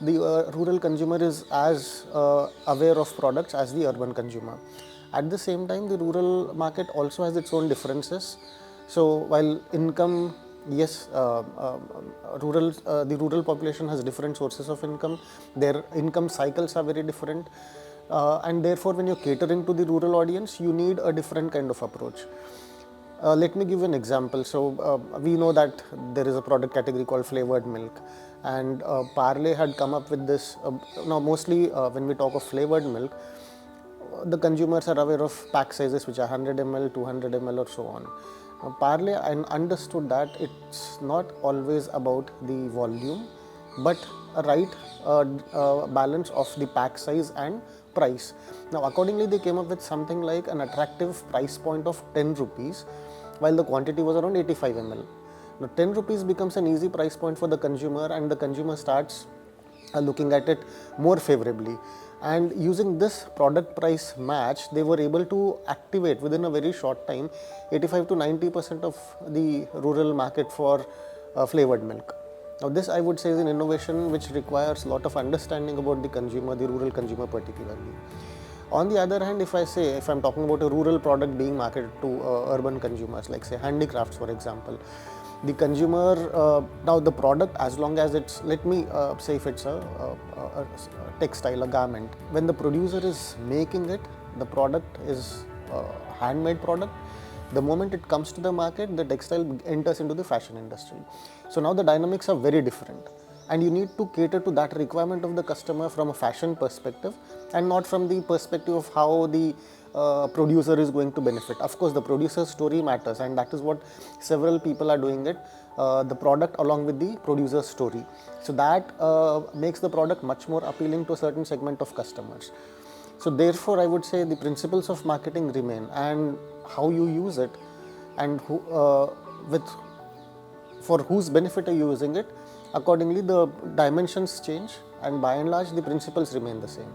the rural consumer is as aware of products as the urban consumer. At the same time, the rural market also has its own differences. So while income, yes, the rural population has different sources of income. Their income cycles are very different, and therefore, when you're catering to the rural audience, you need a different kind of approach. Let me give an example. So we know that there is a product category called flavored milk, and Parle had come up with this. Now, mostly when we talk of flavored milk, the consumers are aware of pack sizes which are 100 ml, 200 ml, or so on. Parle understood that it's not always about the volume, but a right balance of the pack size and price. Now, accordingly, they came up with something like an attractive price point of 10 rupees, while the quantity was around 85 ml. Now, 10 rupees becomes an easy price point for the consumer, and the consumer starts looking at it more favorably. And using this product price match, they were able to activate within a very short time 85 to 90% of the rural market for flavored milk. Now, this I would say is an innovation which requires a lot of understanding about the consumer, the rural consumer particularly. On the other hand, if I'm talking about a rural product being marketed to urban consumers, like say handicrafts for example, the consumer, now the product, as long as it's, let me say if it's a textile, a garment, when the producer is making it, the product is a handmade product. The moment it comes to the market, the textile enters into the fashion industry. So now the dynamics are very different, and you need to cater to that requirement of the customer from a fashion perspective and not from the perspective of how the producer is going to benefit. Of course, the producer's story matters, and that is what several people are doing it, the product along with the producer's story. So that makes the product much more appealing to a certain segment of customers. So therefore, I would say the principles of marketing remain, and how you use it and for whose benefit are you using it, accordingly the dimensions change, and by and large the principles remain the same.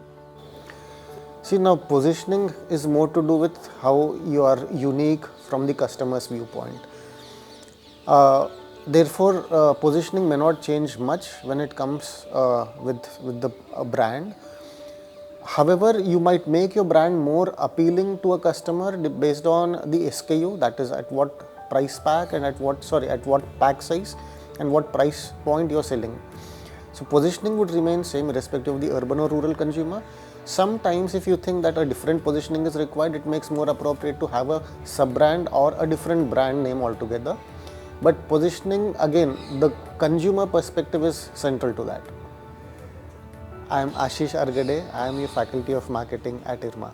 See, now positioning is more to do with how you are unique from the customer's viewpoint. Therefore, positioning may not change much when it comes with the brand. However, you might make your brand more appealing to a customer based on the SKU, that is at what price pack and at what pack size and what price point you're selling. So positioning would remain same irrespective of the urban or rural consumer. Sometimes if you think that a different positioning is required, it makes more appropriate to have a sub-brand or a different brand name altogether. But positioning, again, the consumer perspective is central to that. I am Aashish Argade. I am your Faculty of Marketing at IRMA.